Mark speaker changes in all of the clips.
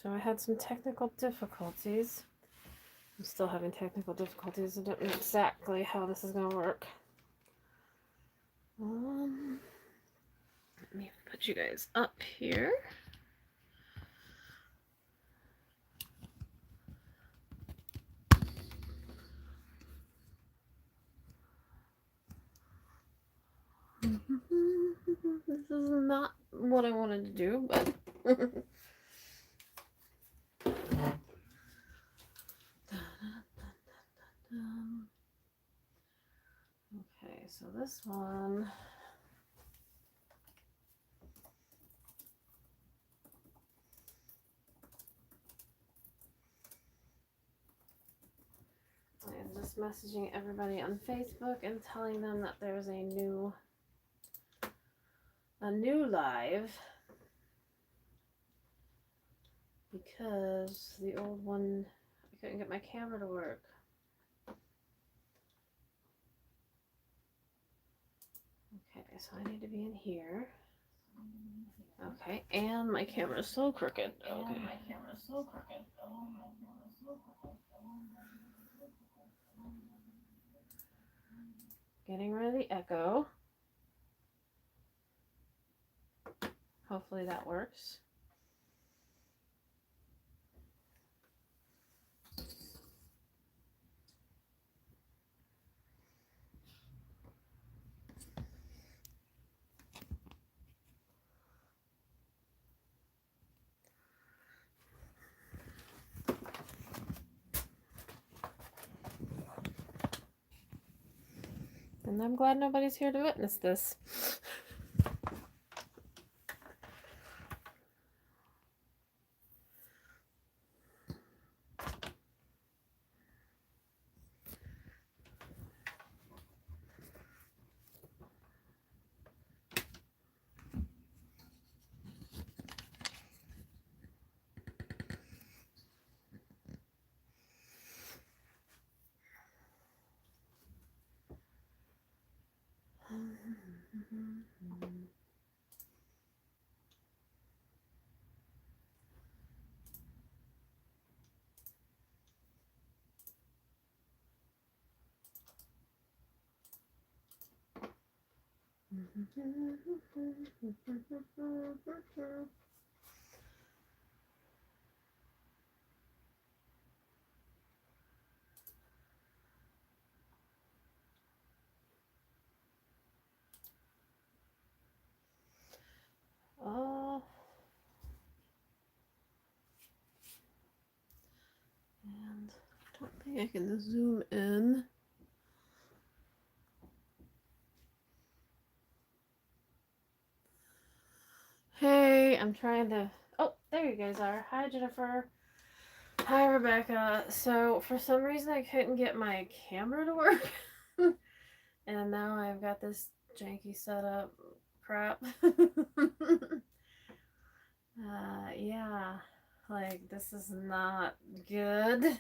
Speaker 1: So I had some technical difficulties. I'm still having technical difficulties. I don't know exactly how this is going to work. Let me put you guys up here. This is not what I wanted to do, but okay, so this one, I'm just messaging everybody on Facebook and telling them that there's a new live, because the old one, I couldn't get my camera to work. Okay, so I need to be in here. Okay, and my camera's so crooked. Okay. Getting rid of the echo. Hopefully that works. And I'm glad nobody's here to witness this. And I don't think I can zoom in. Hey, I'm trying to... Oh, there you guys are. Hi, Jennifer. Hi, Rebecca. So, for some reason, I couldn't get my camera to work. And now I've got this janky setup crap. Yeah. Like, this is not good.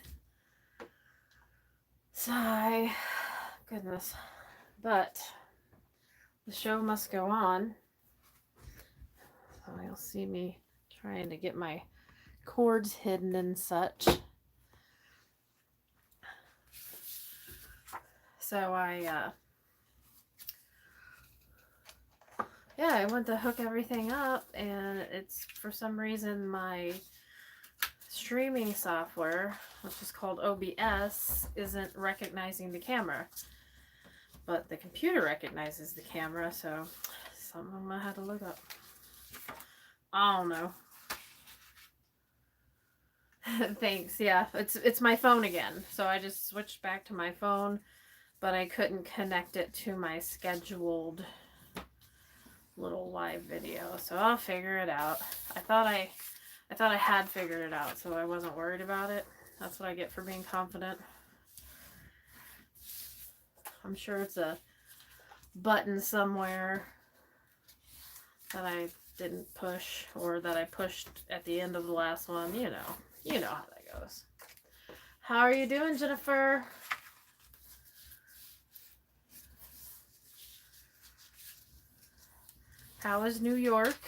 Speaker 1: Sigh. Goodness. But the show must go on. So you'll see me trying to get my cords hidden and such. So I went to hook everything up, and it's, for some reason, my streaming software, which is called OBS, isn't recognizing the camera. But the computer recognizes the camera, so something I had to look up. I don't know. Thanks. Yeah, it's my phone again. So I just switched back to my phone, but I couldn't connect it to my scheduled little live video. So I'll figure it out. I thought I had figured it out, so I wasn't worried about it. That's what I get for being confident. I'm sure it's a button somewhere that I didn't push, or that I pushed at the end of the last one. You know how that goes. How are you doing, Jennifer? How is New York?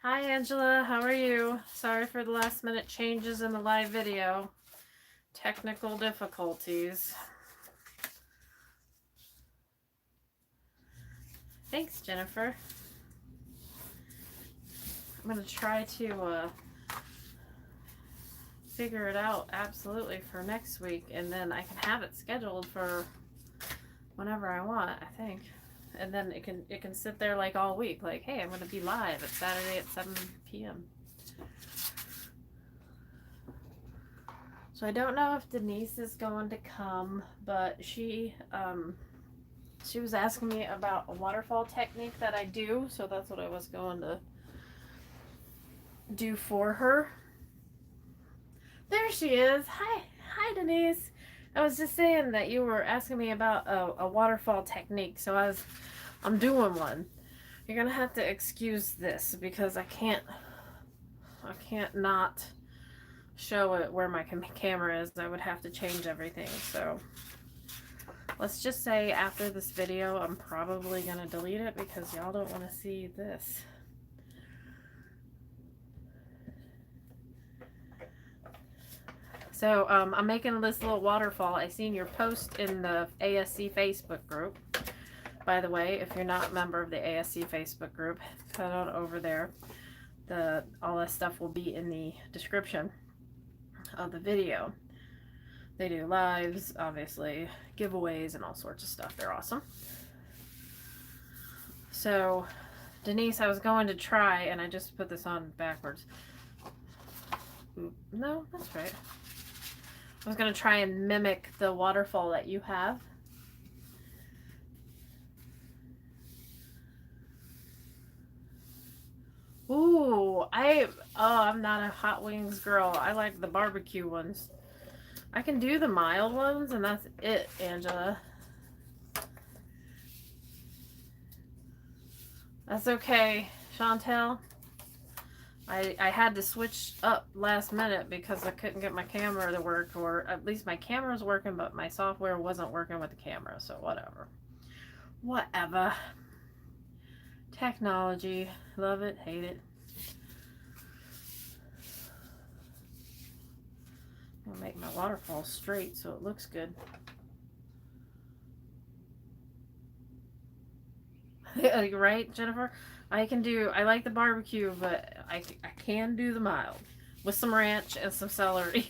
Speaker 1: Hi, Angela. How are you? Sorry for the last minute changes in the live video. Technical difficulties. Thanks, Jennifer. I'm going to try to figure it out absolutely for next week, and then I can have it scheduled for whenever I want, I think. And then it can sit there like all week, like, hey, I'm going to be live at Saturday at 7 p.m. So I don't know if Denise is going to come, but she was asking me about a waterfall technique that I do, so that's what I was going to do for her. There she is. Hi, Denise. I was just saying that you were asking me about a waterfall technique, so I'm doing one. You're gonna have to excuse this because I can't not show it where my camera is. I would have to change everything. So let's just say after this video, I'm probably gonna delete it because y'all don't want to see this. So I'm making this little waterfall. I seen your post in the ASC Facebook group. By the way, if you're not a member of the ASC Facebook group, head on over there. All that stuff will be in the description of the video. They do lives, obviously, giveaways, and all sorts of stuff. They're awesome. So, Denise, I was going to try, and I just put this on backwards. No, that's right. I was going to try and mimic the waterfall that you have. Ooh, I'm not a hot wings girl. I like the barbecue ones. I can do the mild ones, and that's it, Angela. That's okay, Chantel. I had to switch up last minute because I couldn't get my camera to work, or at least my camera's working, but my software wasn't working with the camera, so whatever. Whatever. Technology. Love it, hate it. I'll make my waterfall straight so it looks good. Right, Jennifer? I like the barbecue, but I can do the mild with some ranch and some celery.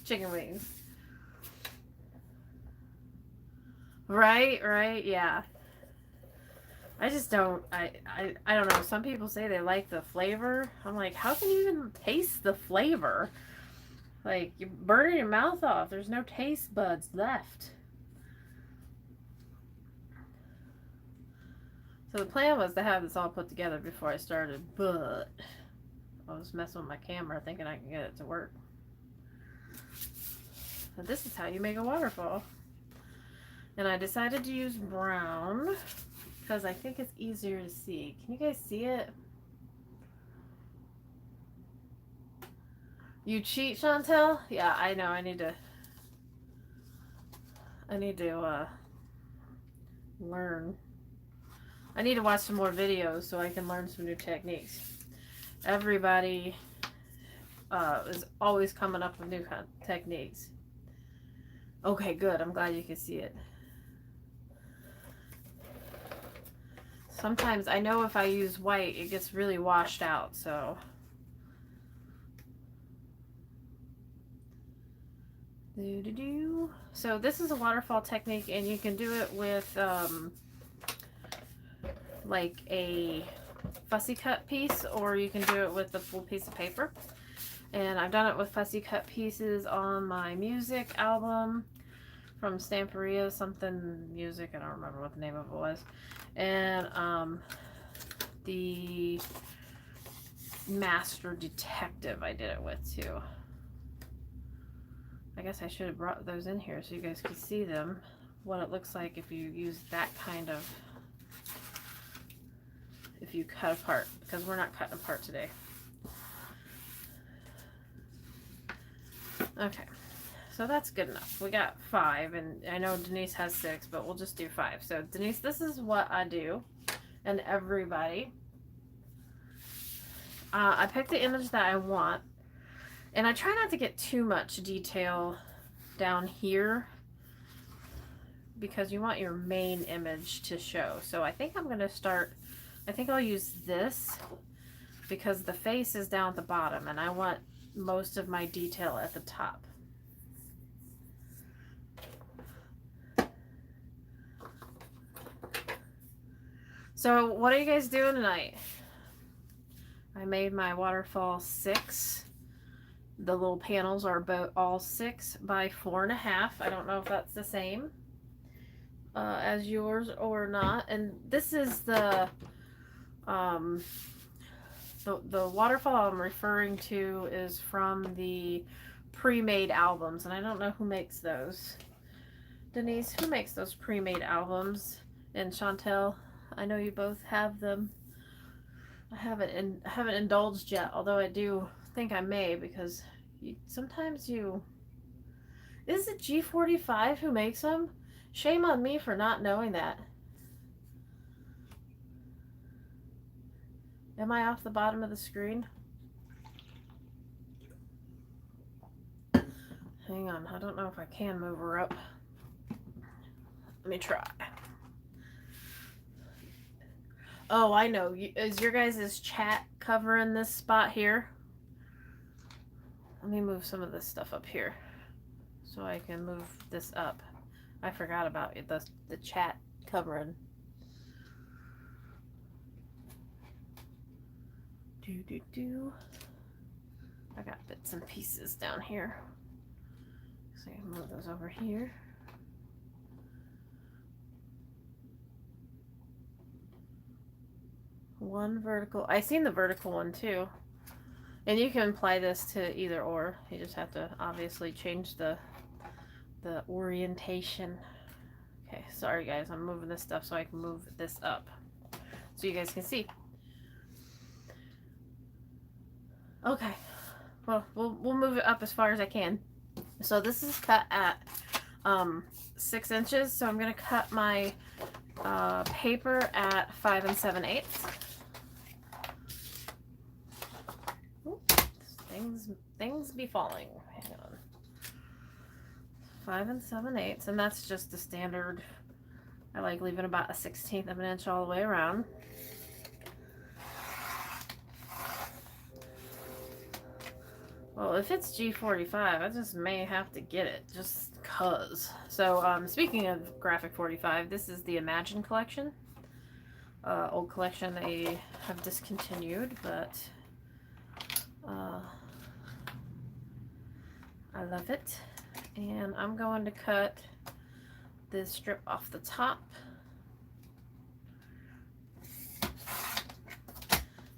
Speaker 1: Chicken wings. Right, yeah. I just don't, I don't know. Some people say they like the flavor. I'm like, how can you even taste the flavor? Like, you're burning your mouth off. There's no taste buds left. So the plan was to have this all put together before I started, but I was messing with my camera thinking I can get it to work. But this is how you make a waterfall. And I decided to use brown because I think it's easier to see. Can you guys see it? You cheat, Chantel? Yeah, I know. I need to learn. I need to watch some more videos so I can learn some new techniques. Everybody is always coming up with new techniques. Okay, good. I'm glad you can see it. Sometimes I know if I use white, it gets really washed out, so. So this is a waterfall technique, and you can do it with like a fussy cut piece, or you can do it with a full piece of paper. And I've done it with fussy cut pieces on my music album from Stamperia, something music, I don't remember what the name of it was. And the Master Detective I did it with too. I guess I should have brought those in here so you guys could see them, what it looks like if you use that kind of, if you cut apart, because we're not cutting apart today. Okay, so that's good enough. We got 5, and I know Denise has 6, but we'll just do 5. So Denise, this is what I do, and everybody. I picked the image that I want, and I try not to get too much detail down here because you want your main image to show. So I think I'm going to start, I think I'll use this because the face is down at the bottom and I want most of my detail at the top. So what are you guys doing tonight? I made my waterfall 6. The little panels are about all 6 by 4.5. I don't know if that's the same as yours or not. And this is the waterfall I'm referring to is from the pre-made albums, and I don't know who makes those. Denise, who makes those pre-made albums? And Chantel, I know you both have them. I haven't indulged yet, although I do think I may, because sometimes you... Is it G45 who makes them? Shame on me for not knowing that. Am I off the bottom of the screen? Hang on, I don't know if I can move her up. Let me try. Oh, I know. Is your guys' chat covering this spot here? Let me move some of this stuff up here so I can move this up. I forgot about it, the chat covering. I got bits and pieces down here. So I can move those over here. One vertical. I seen the vertical one too. And you can apply this to either or. You just have to obviously change the orientation. Okay, sorry guys, I'm moving this stuff so I can move this up so you guys can see. Okay, well, we'll move it up as far as I can. So this is cut at 6 inches, so I'm gonna cut my paper at 5 7/8. Things be falling. Hang on. 5 7/8, and that's just the standard. I like leaving about 1/16 of an inch all the way around. Well, if it's G45, I just may have to get it, just cuz. So, speaking of Graphic 45, this is the Imagine collection. Old collection they have discontinued, but I love it. And I'm going to cut this strip off the top.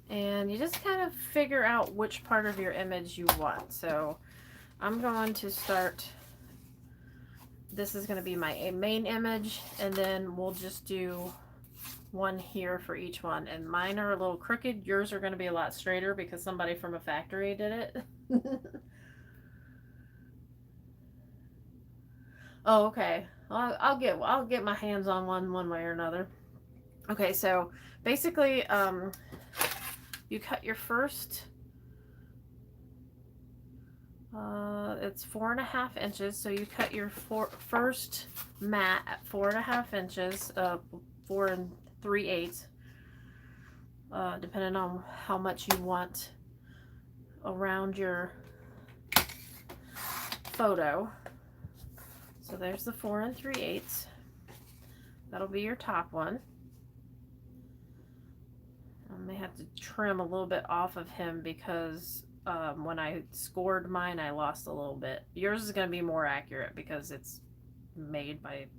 Speaker 1: And you just kind of figure out which part of your image you want. So I'm going to start, this is going to be my main image, and then we'll just do one here for each one. And mine are a little crooked. Yours are going to be a lot straighter because somebody from a factory did it. Oh, okay. I'll get my hands on one way or another. Okay, so basically, you cut your first, it's 4.5 inches, so you cut your first mat at 4.5 inches, 4 3/8, depending on how much you want around your photo. So there's the 4 3/8. That'll be your top one. I may have to trim a little bit off of him because when I scored mine, I lost a little bit. Yours is going to be more accurate because it's made by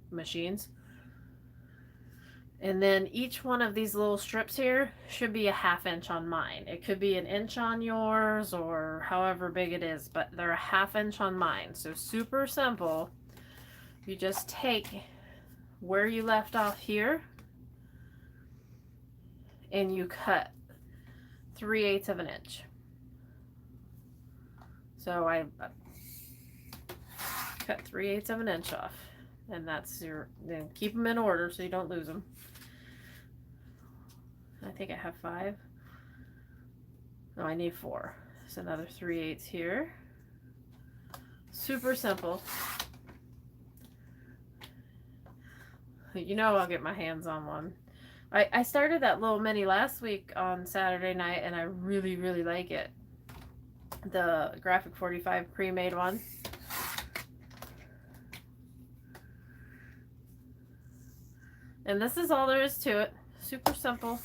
Speaker 1: machines. And then each one of these little strips here should be a 1/2 inch on mine. It could be an inch on yours or however big it is, but they're a 1/2 inch on mine. So super simple. You just take where you left off here and you cut 3/8 of an inch. So I cut 3/8 of an inch off, and that's your, then keep them in order so you don't lose them. I think I have 5. No, I need 4. So another 3/8 here. Super simple. You know I'll get my hands on one. I started that little mini last week on Saturday night, and I really, really like it. The Graphic 45 pre-made one. And this is all there is to it. Super simple.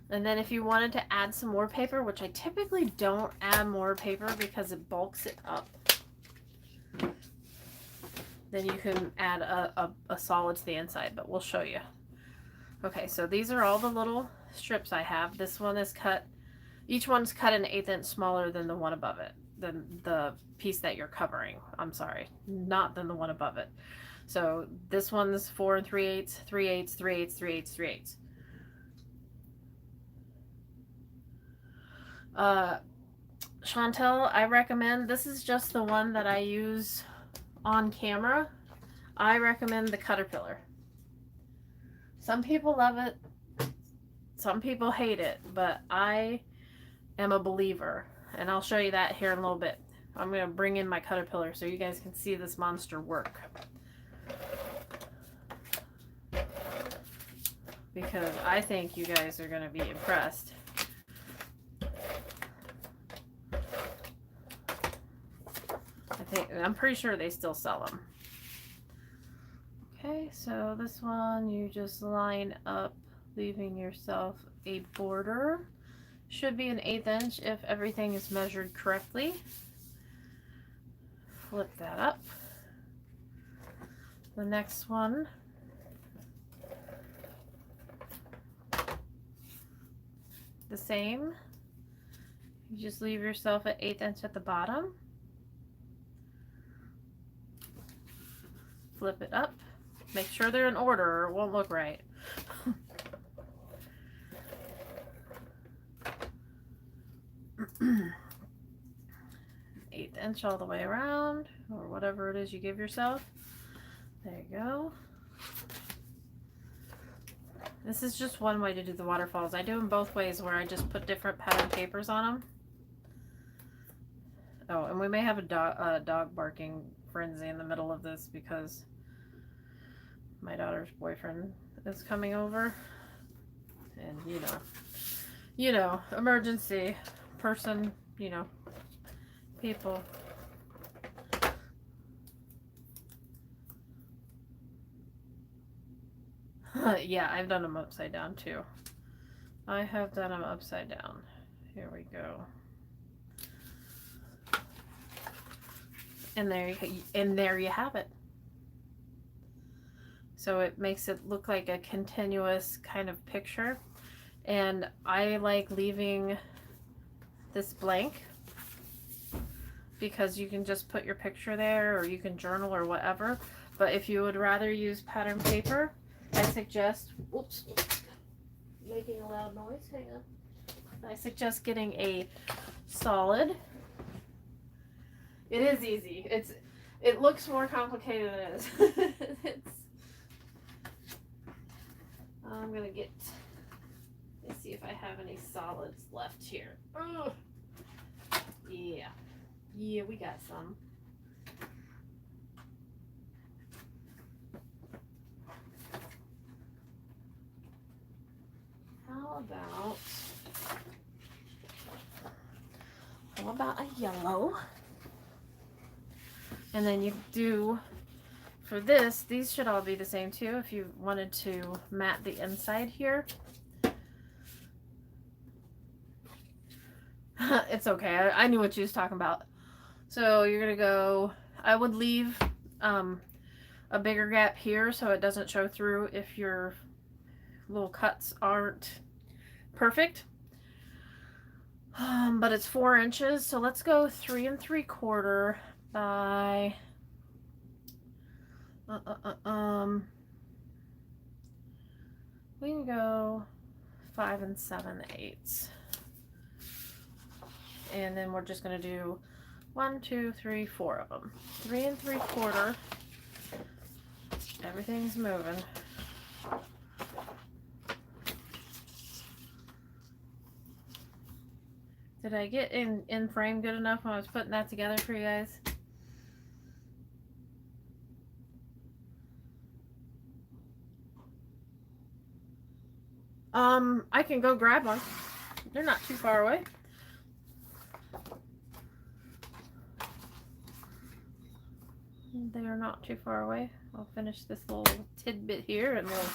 Speaker 1: And then if you wanted to add some more paper, which I typically don't add more paper because it bulks it up, then you can add a solid to the inside, but we'll show you. Okay, so these are all the little strips I have. This one is cut, each one's cut an 1/8 inch smaller than the one above it, than the piece that you're covering. I'm sorry, not than the one above it. So this one's 4 3/8, 3/8, 3/8, 3/8, 3/8. Chantel, I recommend, this is just the one that I use on camera. I recommend the Caterpillar. Some people love it, some people hate it, but I am a believer, and I'll show you that here in a little bit. I'm going to bring in my Caterpillar so you guys can see this monster work, because I think you guys are going to be impressed. I'm pretty sure they still sell them. Okay, so this one you just line up, leaving yourself a border. Should be an 1/8 inch if everything is measured correctly. Flip that up. The next one, the same. You just leave yourself an 1/8 inch at the bottom. Flip it up. Make sure they're in order or it won't look right. 1/8 inch all the way around, or whatever it is you give yourself. There you go. This is just one way to do the waterfalls. I do them both ways, where I just put different pattern papers on them. Oh, and we may have a dog barking frenzy in the middle of this because my daughter's boyfriend is coming over, and you know, emergency person, you know, people. Yeah, I've done them upside down too. I have done them upside down. Here we go. And there you have it. So it makes it look like a continuous kind of picture. And I like leaving this blank because you can just put your picture there, or you can journal or whatever. But if you would rather use pattern paper, I suggest, oops, making a loud noise, hang on. I suggest getting a solid. It is easy. It looks more complicated than it is. I'm gonna get, let's see if I have any solids left here. Oh, yeah, we got some. How about a yellow? And then you do, for this, these should all be the same too if you wanted to mat the inside here. It's okay, I knew what you was talking about. So you're gonna go, I would leave a bigger gap here so it doesn't show through if your little cuts aren't perfect. But it's 4 inches, so let's go 3 3/4 by we can go 5 7/8, and then we're just going to do 1 2 3 4 of them. 3 3/4. Everything's moving. Did I get in frame good enough when I was putting that together for you guys? I can go grab one. They're not too far away. They are not too far away. I'll finish this little tidbit here and we'll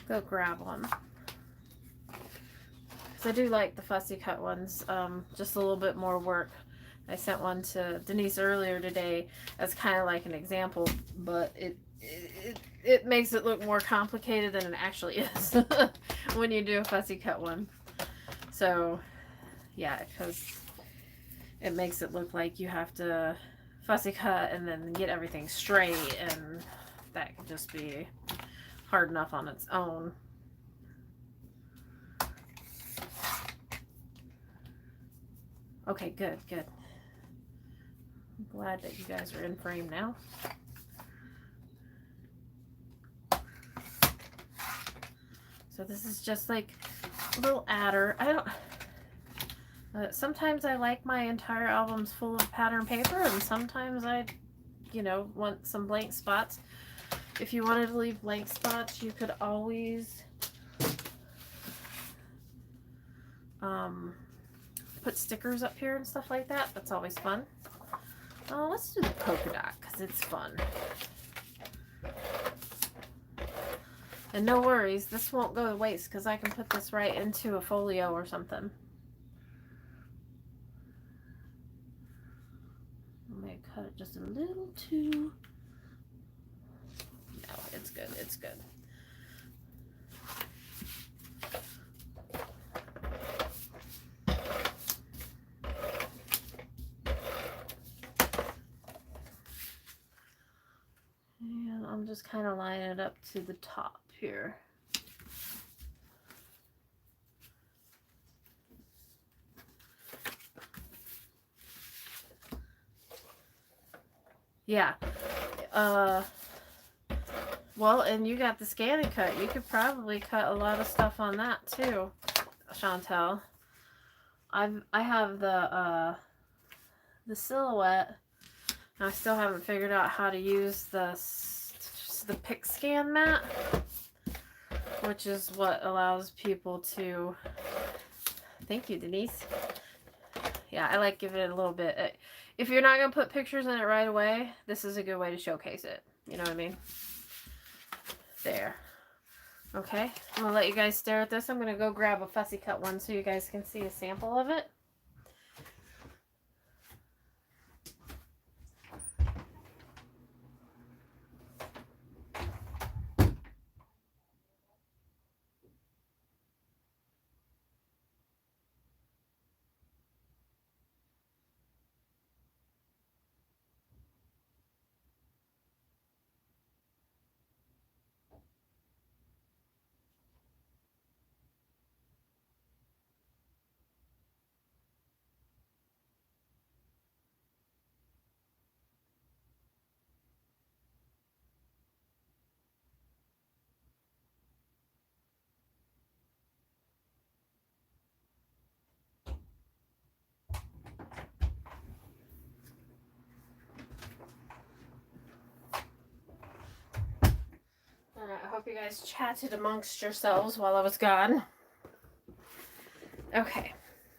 Speaker 1: go grab one. Because I do like the fussy cut ones. Just a little bit more work. I sent one to Denise earlier today as kind of like an example, but it makes it look more complicated than it actually is when you do a fussy cut one. So yeah, because it makes it look like you have to fussy cut and then get everything straight, and that can just be hard enough on its own. Okay, good. I'm glad that you guys are in frame now. So this is just like a little adder. I don't... sometimes I like my entire albums full of pattern paper, and sometimes I, you know, want some blank spots. If you wanted to leave blank spots, you could always put stickers up here and stuff like that. That's always fun. Let's do the polka dot because it's fun. And no worries, this won't go to waste because I can put this right into a folio or something. I may cut it just a little too... No, it's good, it's good. And I'm just kind of lining it up to the top here. Yeah. Well, and you got the ScanNCut. You could probably cut a lot of stuff on that too, Chantel. I have the silhouette. I still haven't figured out how to use the PicScan mat, which is what allows people to... Thank you, Denise. Yeah, I like giving it a little bit. If you're not going to put pictures in it right away, this is a good way to showcase it. You know what I mean? There. Okay, I'm going to let you guys stare at this. I'm going to go grab a fussy cut one so you guys can see a sample of it. I hope you guys chatted amongst yourselves while I was gone. Okay,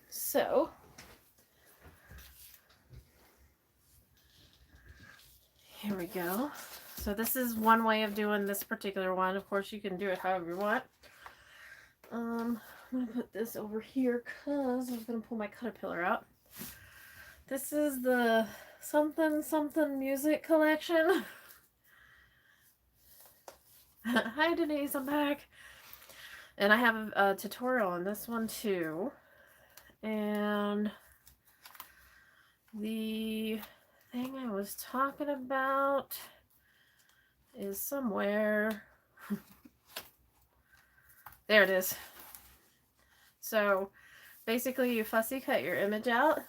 Speaker 1: so here we go. So this is one way of doing this particular one. Of course, you can do it however you want. I'm going to put this over here because I was going to pull my caterpillar out. This is the something something music collection. Hi Denise, I'm back. And I have a tutorial on this one too. And the thing I was talking about is somewhere. There it is. So basically you fussy cut your image out.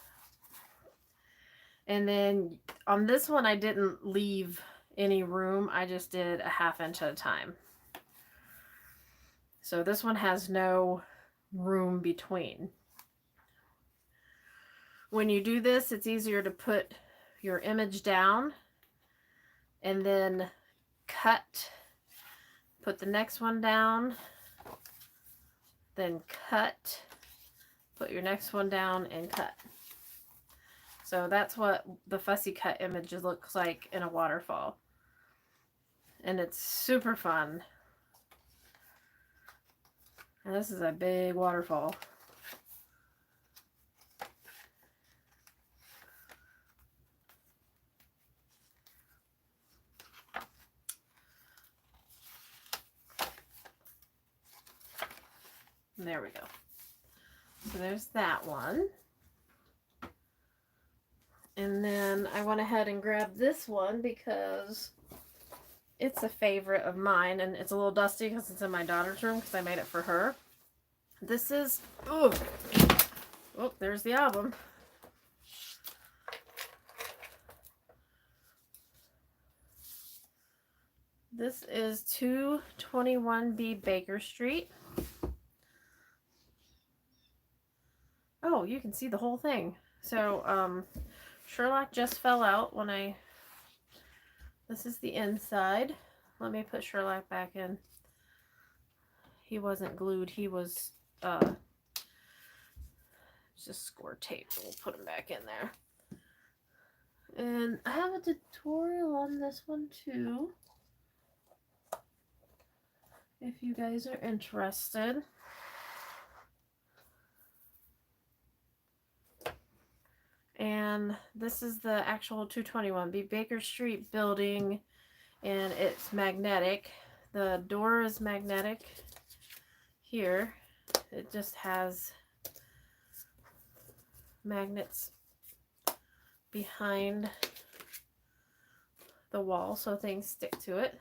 Speaker 1: And then on this one I didn't leave any room. I just did a 1/2 inch at a time. So this one has no room between. When you do this, it's easier to put your image down and then cut, put the next one down, then cut, put your next one down and cut. So that's what the fussy cut image looks like in a waterfall. And it's super fun. And this is a big waterfall. And there we go. So there's that one. And then I went ahead and grabbed this one because it's a favorite of mine, and it's a little dusty because it's in my daughter's room because I made it for her. This is, oh, there's the album. This is 221B Baker Street. Oh, you can see the whole thing. So, Sherlock just fell out when this is the inside. Let me put Sherlock back in. He wasn't glued. He was, just score tape. We'll put him back in there. And I have a tutorial on this one too, if you guys are interested. And this is the actual 221B Baker Street building, and it's magnetic. The door is magnetic here. It just has magnets behind the wall so things stick to it.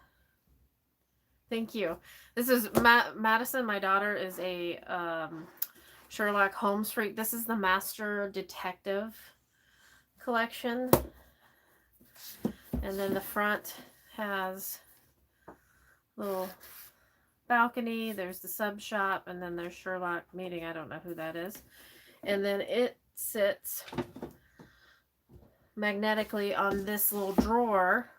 Speaker 1: Thank you. This is Madison, my daughter, is a Sherlock Holmes freak. This is the Master Detective collection, and then the front has a little balcony. There's the sub shop, and then there's Sherlock meeting. I don't know who that is. And then it sits magnetically on this little drawer,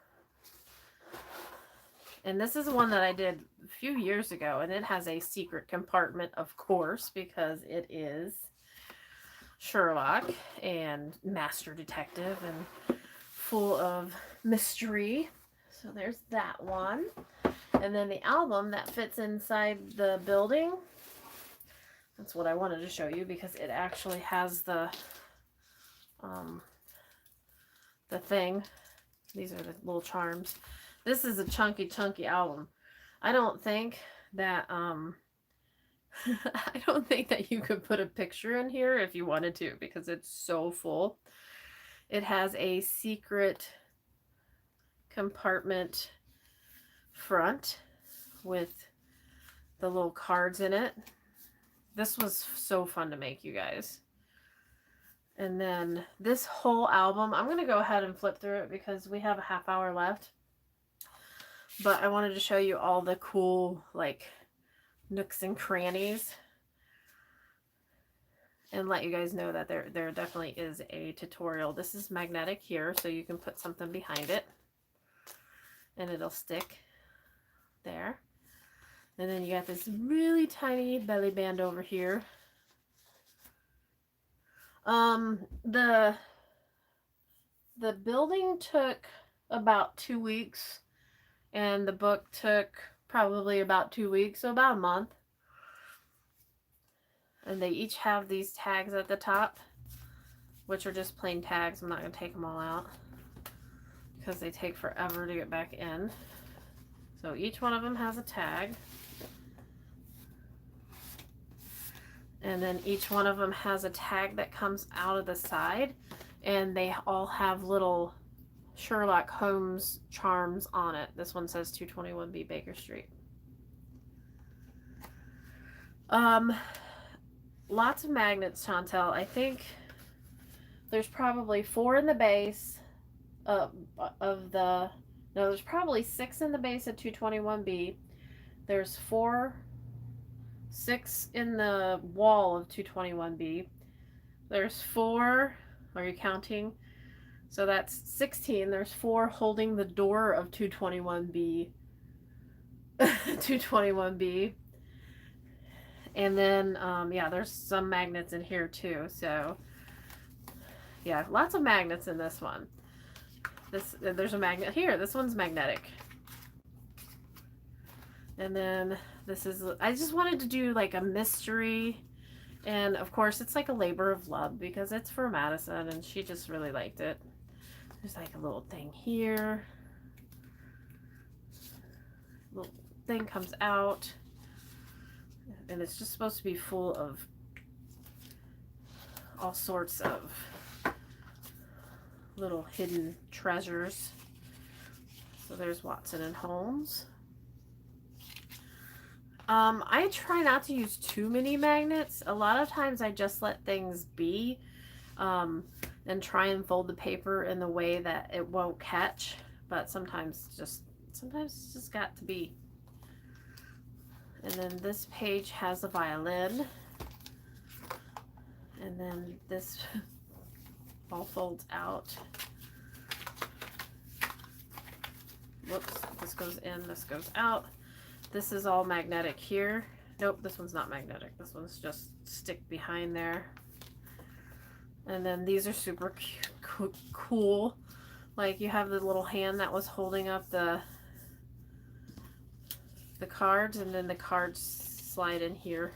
Speaker 1: and this is one that I did a few years ago, and it has a secret compartment, of course, because it is Sherlock and Master Detective and full of mystery. So there's that one. And then the album that fits inside the building. That's what I wanted to show you because it actually has the thing. These are the little charms. This is a chunky album. I don't think that I don't think that you could put a picture in here if you wanted to because it's so full. It has a secret compartment front with the little cards in it. This was so fun to make, you guys. And then this whole album, I'm going to go ahead and flip through it because we have a half hour left. But I wanted to show you all the cool, like, nooks and crannies and let you guys know that there definitely is a tutorial. This is magnetic here, so you can put something behind it and it'll stick there. And then you got this really tiny belly band over here. The building took about 2 weeks, and the book took probably about 2 weeks, so about a month. And they each have these tags at the top, which are just plain tags. I'm not going to take them all out because they take forever to get back in. So each one of them has a tag. And then each one of them has a tag that comes out of the side. And they all have little Sherlock Holmes charms on it. This one says 221B Baker Street. Lots of magnets, Chantel. I think there's probably 4 in the base there's probably 6 in the base of 221B. There's 6 in the wall of 221B. There's 4 Are you counting? So that's 16. There's 4 holding the door of 221B. 221B. And then, yeah, there's some magnets in here too. So, yeah, lots of magnets in this one. There's a magnet here. This one's magnetic. And then this is, I just wanted to do like a mystery. And of course, it's like a labor of love because it's for Madison and she just really liked it. There's like a little thing here. Little thing comes out. And it's just supposed to be full of all sorts of little hidden treasures. So there's Watson and Holmes. I try not to use too many magnets. A lot of times I just let things be and try and fold the paper in the way that it won't catch. But sometimes it's just got to be. And then this page has a violin. And then this all folds out. Whoops, this goes in, this goes out. This is all magnetic here. Nope, this one's not magnetic. This one's just stick behind there. And then these are super cool. Like you have the little hand that was holding up the cards, and then the cards slide in here.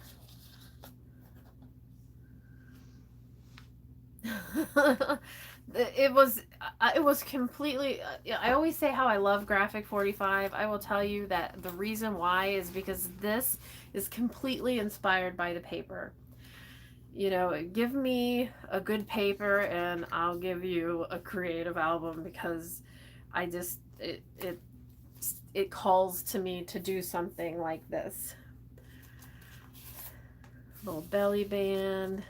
Speaker 1: It was completely, I always say how I love Graphic 45. I will tell you that the reason why is because this is completely inspired by the paper. You know, give me a good paper and I'll give you a creative album, because I just, it calls to me to do something like this. Little belly band.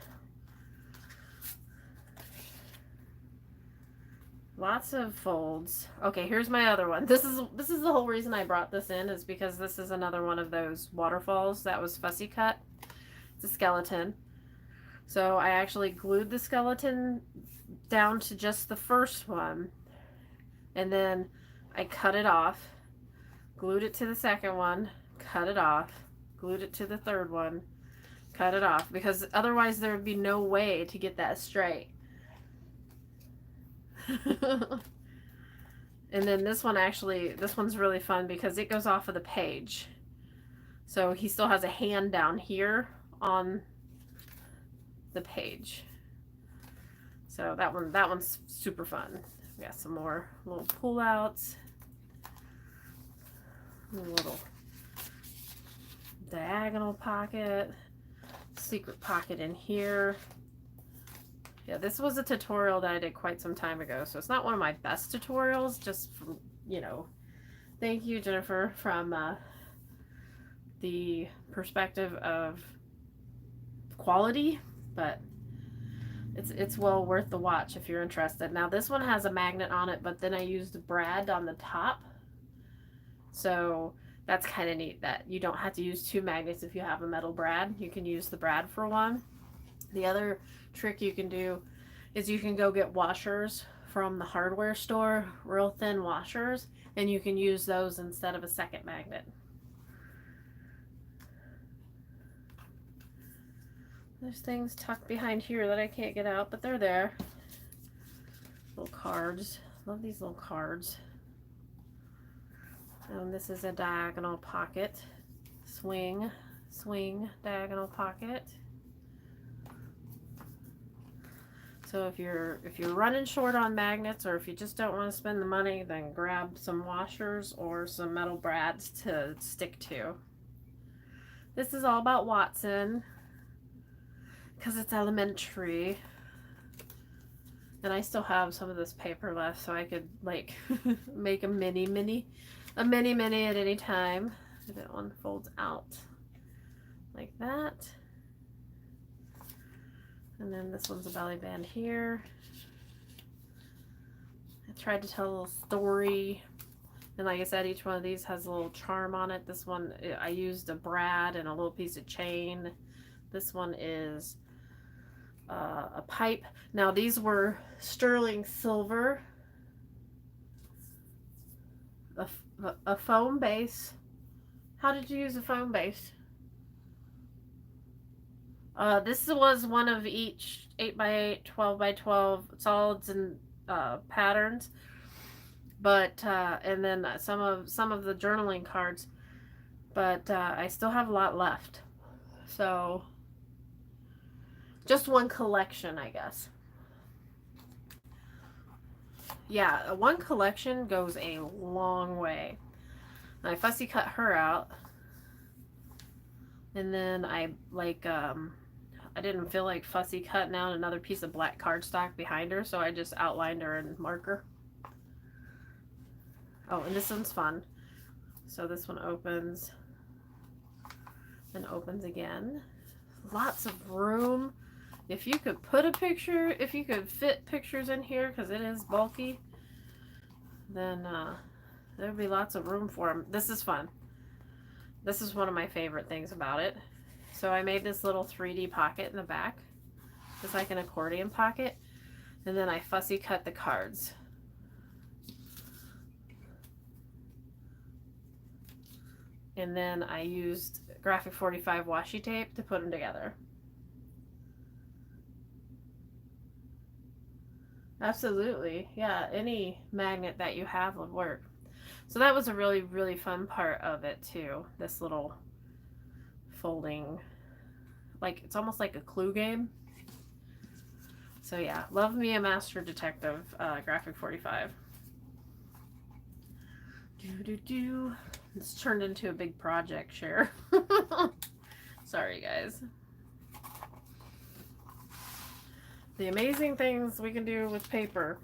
Speaker 1: Lots of folds. Okay, here's my other one. This is the whole reason I brought this in, is because this is another one of those waterfalls that was fussy cut. It's a skeleton. So I actually glued the skeleton down to just the first one, and then I cut it off, glued it to the second one, cut it off, glued it to the third one, cut it off, because otherwise there would be no way to get that straight. And then this one's really fun because it goes off of the page. So he still has a hand down here on the page. So that one's super fun. We got some more little pull-outs. Little diagonal pocket. Secret pocket in here. Yeah, this was a tutorial that I did quite some time ago, so it's not one of my best tutorials, just from, you know, thank you, Jennifer, from the perspective of quality, but it's well worth the watch if you're interested. Now this one has a magnet on it, but then I used brad on the top, so that's kind of neat that you don't have to use 2 magnets if you have a metal brad. You can use the brad for one. The other trick you can do is you can go get washers from the hardware store, real thin washers, and you can use those instead of a second magnet. There's things tucked behind here that I can't get out, but they're there. Little cards. Love these little cards. And this is a diagonal pocket. Swing, swing, diagonal pocket. So if you're running short on magnets, or if you just don't want to spend the money, then grab some washers or some metal brads to stick to. This is all about Watson, because it's elementary. And I still have some of this paper left, so I could like make a mini at any time. That one folds out like that. And then this one's a belly band here. I tried to tell a little story. And like I said, each one of these has a little charm on it. This one, I used a brad and a little piece of chain. This one is a pipe. Now these were sterling silver, a foam base. How did you use a foam base? This was one of each 8x8, 12x12 solids and patterns, but and then some of the journaling cards, but I still have a lot left, so just one collection, I guess. Yeah, one collection goes a long way. I fussy cut her out, and then I didn't feel like fussy cutting out another piece of black cardstock behind her, so I just outlined her in marker. Oh, and this one's fun. So this one opens and opens again. Lots of room. If you could put a picture, if you could fit pictures in here, because it is bulky, then there'd be lots of room for them. This is fun. This is one of my favorite things about it. So I made this little 3D pocket in the back. It's like an accordion pocket. And then I fussy cut the cards. And then I used Graphic 45 washi tape to put them together. Absolutely. Yeah, any magnet that you have would work. So that was a really, really fun part of it too. This little folding, like it's almost like a clue game. So yeah, love me a Master Detective Graphic 45. It's turned into a big project share. Sorry guys. The amazing things we can do with paper.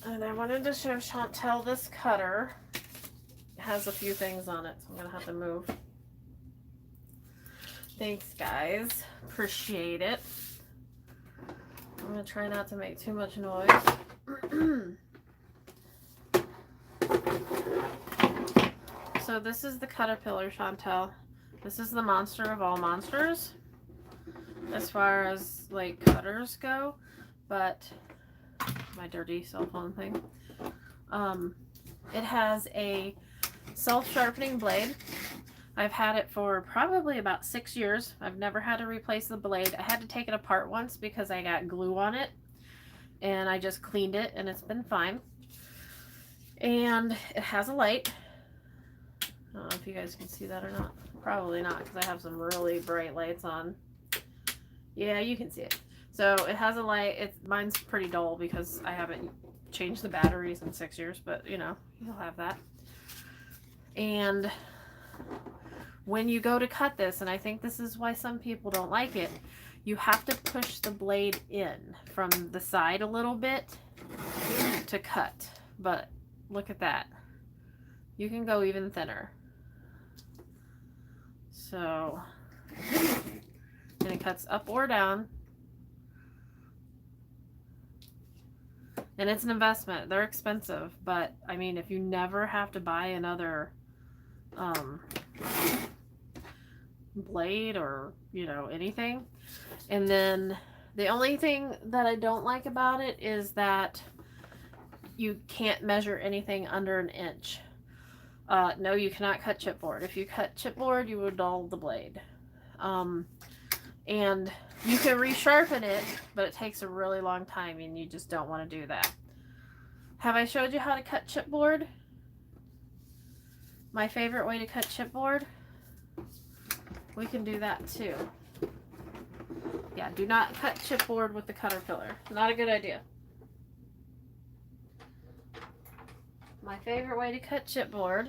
Speaker 1: And I wanted to show Chantel this cutter. It has a few things on it, so I'm gonna have to move. Thanks guys, appreciate it. I'm gonna try not to make too much noise. So this is the Caterpillar, Chantel. This is the monster of all monsters as far as like cutters go, but my dirty cell phone thing. It has a self-sharpening blade. I've had it for probably about 6 years. I've never had to replace the blade. I had to take it apart once because I got glue on it, and I just cleaned it and it's been fine. And it has a light. I don't know if you guys can see that or not. Probably not, because I have some really bright lights on. Yeah, you can see it. So it has a light. Mine's pretty dull because I haven't changed the batteries in 6 years, but you know, you'll have that. And when you go to cut this, and I think this is why some people don't like it, you have to push the blade in from the side a little bit to cut. But look at that. You can go even thinner. So, and it cuts up or down. And it's an investment. They're expensive, but I mean, if you never have to buy another blade or, you know, anything. And then the only thing that I don't like about it is that you can't measure anything under an inch. No, you cannot cut chipboard. If you cut chipboard, you would dull the blade. And you can resharpen it, but it takes a really long time and you just don't want to do that. Have I showed you how to cut chipboard? My favorite way to cut chipboard? We can do that too. Yeah, do not cut chipboard with the Caterpillar. Not a good idea. My favorite way to cut chipboard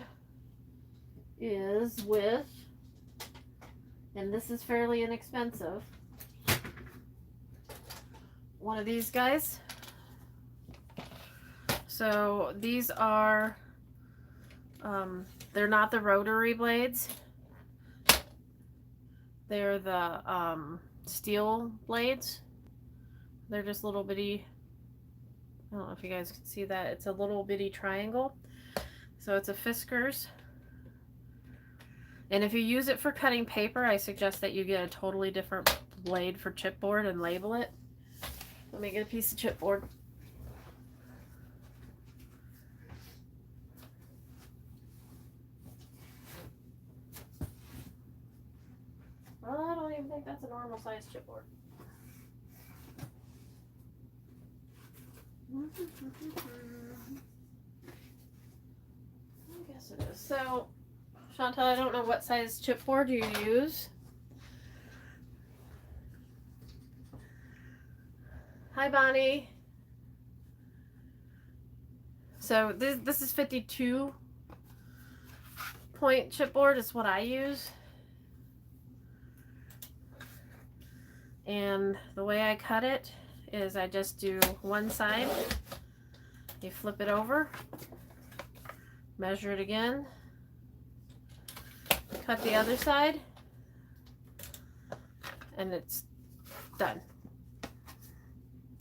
Speaker 1: is with, and this is fairly inexpensive, one of these guys. So these are, they're not the rotary blades. They're the steel blades. They're just little bitty, I don't know if you guys can see that. It's a little bitty triangle. So it's a Fiskars. And if you use it for cutting paper, I suggest that you get a totally different blade for chipboard and label it. Let me get a piece of chipboard. Well, I don't even think that's a normal size chipboard. I guess it is. So, Chantal, I don't know what size chipboard you use. Hi, Bonnie. So this is 52 point chipboard is what I use. And the way I cut it is I just do one side. You flip it over, measure it again, cut the other side, and it's done.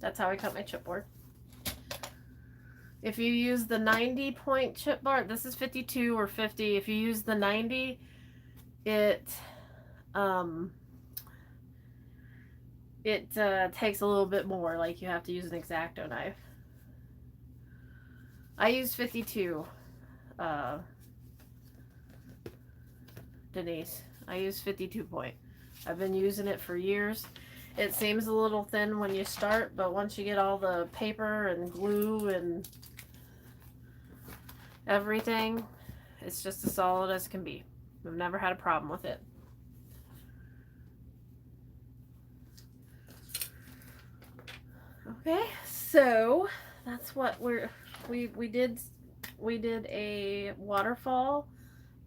Speaker 1: That's how I cut my chipboard. If you use the 90 point chipboard, this is 52 or 50. If you use the 90, it takes a little bit more, like you have to use an X-Acto knife. I use 52, Denise. I use 52 point. I've been using it for years. It seems a little thin when you start, but once you get all the paper and glue and everything, it's just as solid as can be. I've never had a problem with it. Okay, so that's what we did a waterfall,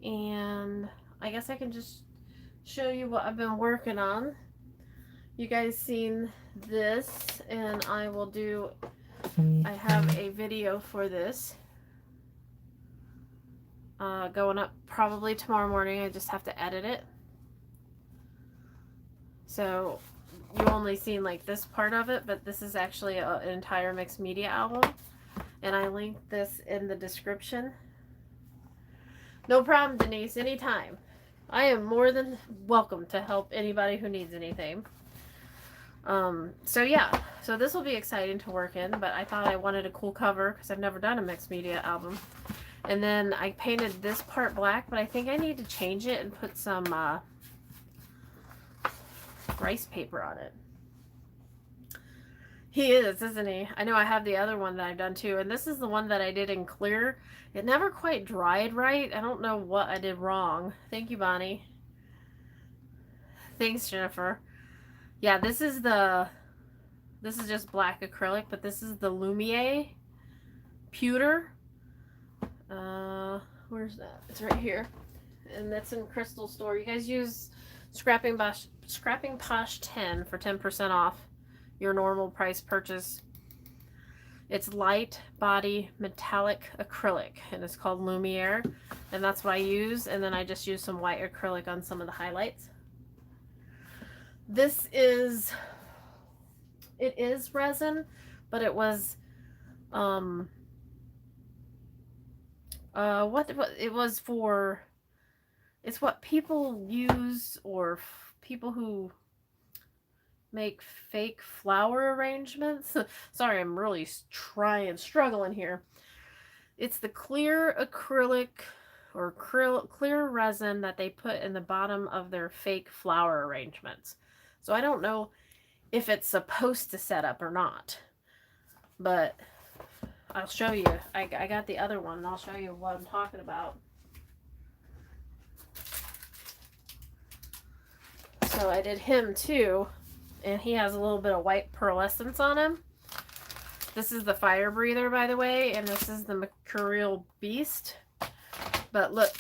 Speaker 1: and I guess I can just show you what I've been working on. You guys seen this, and I have a video for this going up probably tomorrow morning. I just have to edit it. So you only seen like this part of it, but this is actually an entire mixed media album, and I linked this in the description. No problem, Denise, anytime. I am more than welcome to help anybody who needs anything. So yeah, so this will be exciting to work in, but I thought I wanted a cool cover because I've never done a mixed media album. And then I painted this part black, but I think I need to change it and put some rice paper on it. He is, isn't he? I know I have the other one that I've done too, and this is the one that I did in clear. It never quite dried right. I don't know what I did wrong. Thank you, Bonnie. Thanks, Jennifer. Yeah, this is just black acrylic, but this is the Lumiere pewter. Where's that? It's right here, and that's in Crystal Store. You guys use Scrapping Posh 10 for 10% off your normal price purchase. It's light body metallic acrylic, and it's called Lumiere, and that's what I use. And then I just use some white acrylic on some of the highlights. This is, it is resin, but it was it was for, it's what people use, or people who make fake flower arrangements. Sorry, I'm really struggling here. It's the clear acrylic or clear resin that they put in the bottom of their fake flower arrangements. So I don't know if it's supposed to set up or not, but I'll show you. I got the other one, and I'll show you what I'm talking about. So I did him too, and he has a little bit of white pearlescence on him. This is the Fire Breather, by the way, and this is the Mercurial Beast. But look,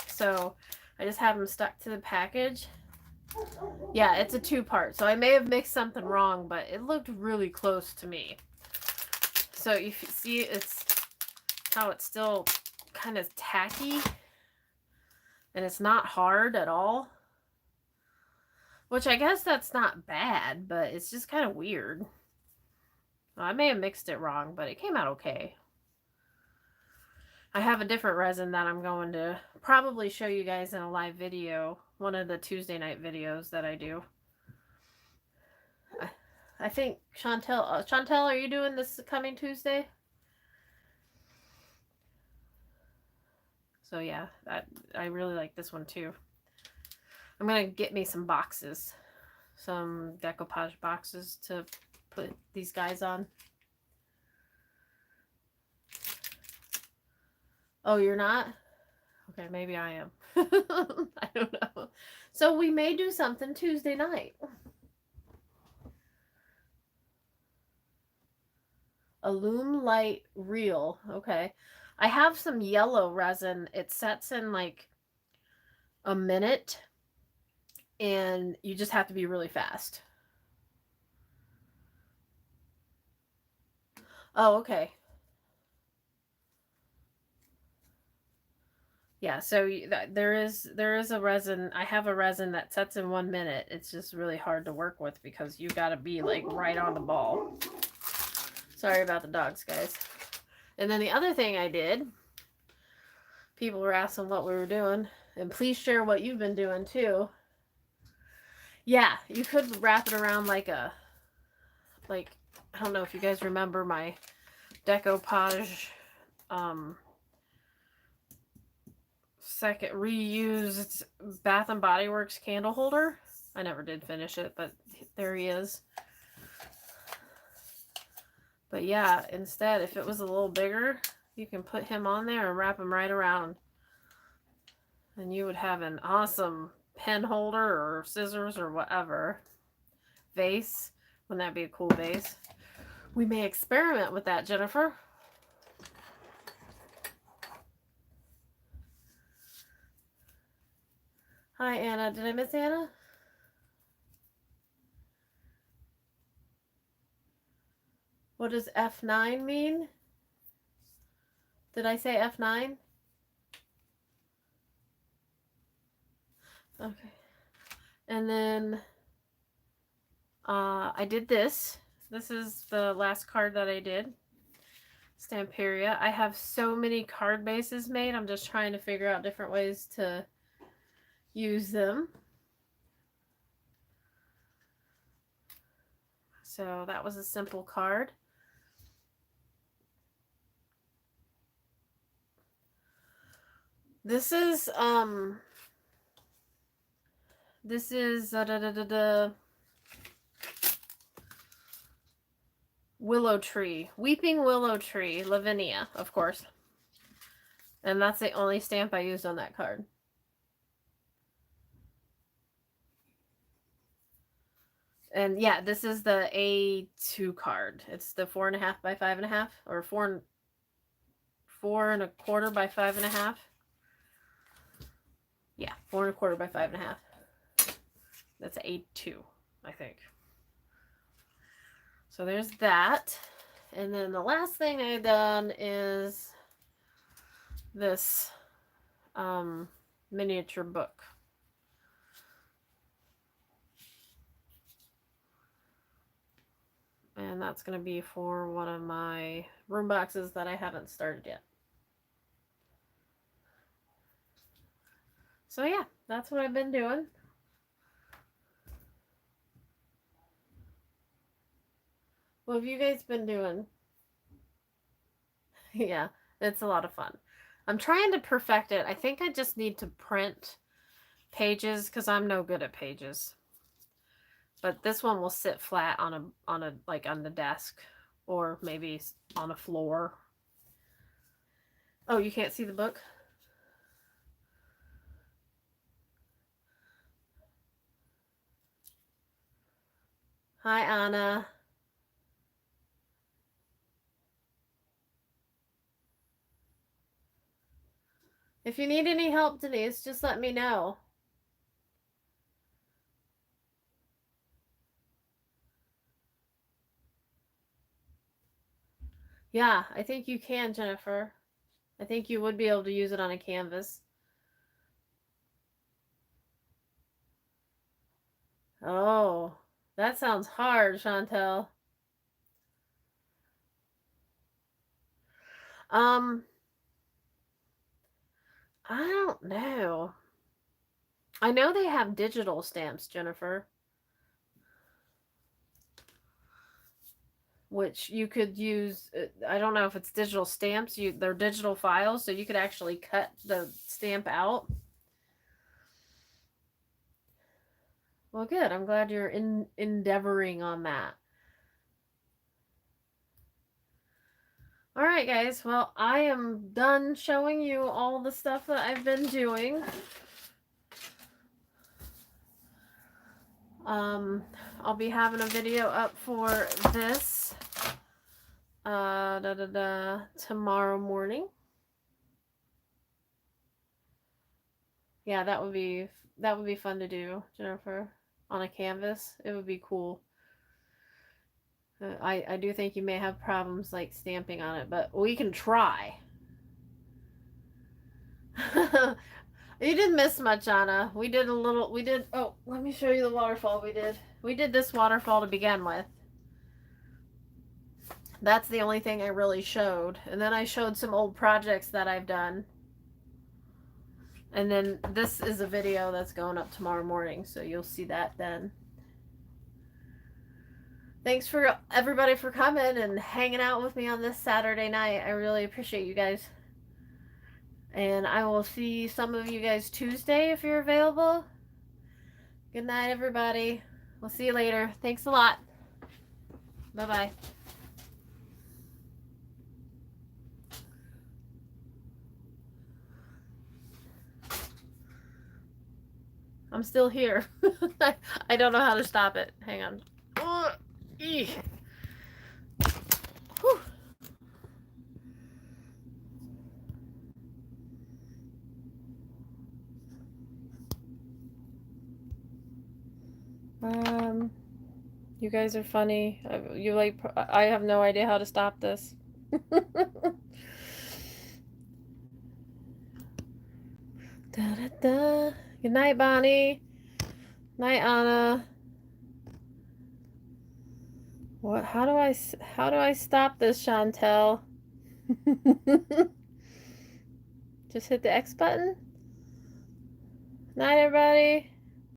Speaker 1: so I just have them stuck to the package. Yeah, it's a two-part, so I may have mixed something wrong, but it looked really close to me. So you see, it's how it's still kind of tacky, and it's not hard at all. Which I guess that's not bad, but it's just kind of weird. Well, I may have mixed it wrong, but it came out okay. I have a different resin that I'm going to probably show you guys in a live video, one of the Tuesday night videos that I do. I think Chantel, are you doing this coming Tuesday? So yeah, I really like this one too. I'm gonna get me some boxes, some decoupage boxes to put these guys on. Oh, you're not? Okay, maybe I am. I don't know. So we may do something Tuesday night. A Loom Light Reel. Okay. I have some yellow resin. It sets in like a minute, and you just have to be really fast. Oh, okay. Yeah, so there is a resin. I have a resin that sets in 1 minute. It's just really hard to work with because you got to be like right on the ball. Sorry about the dogs, guys. And then the other thing I did, people were asking what we were doing, and please share what you've been doing too. Yeah, you could wrap it around like I don't know if you guys remember my decoupage second reused Bath and Body Works candle holder. I never did finish it, but there he is. But yeah, instead, if it was a little bigger, you can put him on there and wrap him right around. And you would have an awesome pen holder or scissors or whatever. Vase. Wouldn't that be a cool vase? We may experiment with that, Jennifer. Hi, Anna. Did I miss Anna? What does F9 mean? Did I say F9? Okay. And then I did this. This is the last card that I did. Stamperia. I have so many card bases made. I'm just trying to figure out different ways to use them. So that was a simple card. This is Willow Tree. Weeping Willow Tree. Lavinia, of course. And that's the only stamp I used on that card. And yeah, this is the A2 card. It's the 4.5 by 5.5, or 4.25 by 5.5. Yeah, 4.25 by 5.5. That's A2, I think. So there's that. And then the last thing I've done is this miniature book. And that's going to be for one of my room boxes that I haven't started yet. So yeah, that's what I've been doing. What have you guys been doing? Yeah, it's a lot of fun. I'm trying to perfect it. I think I just need to print pages because I'm no good at pages. But this one will sit flat on a like on the desk or maybe on a floor. Oh, you can't see the book? Hi, Anna. If you need any help, Denise, just let me know. Yeah, I think you can, Jennifer. I think you would be able to use it on a canvas. Oh, that sounds hard, Chantel. Um, I don't know. I know they have digital stamps, Jennifer, which you could use. I don't know if it's digital stamps. They're digital files, so you could actually cut the stamp out. Well, good. I'm glad you're endeavoring on that. All right, guys. Well, I am done showing you all the stuff that I've been doing. I'll be having a video up for this tomorrow morning. Yeah, that would be fun to do, Jennifer, on a canvas. It would be cool. I do think you may have problems like stamping on it, but we can try. You didn't miss much, Anna. We did, oh, let me show you the waterfall we did. We did this waterfall to begin with. That's the only thing I really showed. And then I showed some old projects that I've done. And then this is a video that's going up tomorrow morning, so you'll see that then. Thanks for everybody for coming and hanging out with me on this Saturday night. I really appreciate you guys. And I will see some of you guys Tuesday if you're available. Good night, everybody. We'll see you later. Thanks a lot. Bye-bye. I'm still here. I don't know how to stop it. Hang on. Whew. You guys are funny. I have no idea how to stop this. Da, da, da. Good night, Bonnie. Night, Anna. What? How do I stop this, Chantel? Just hit the X button. Night, everybody.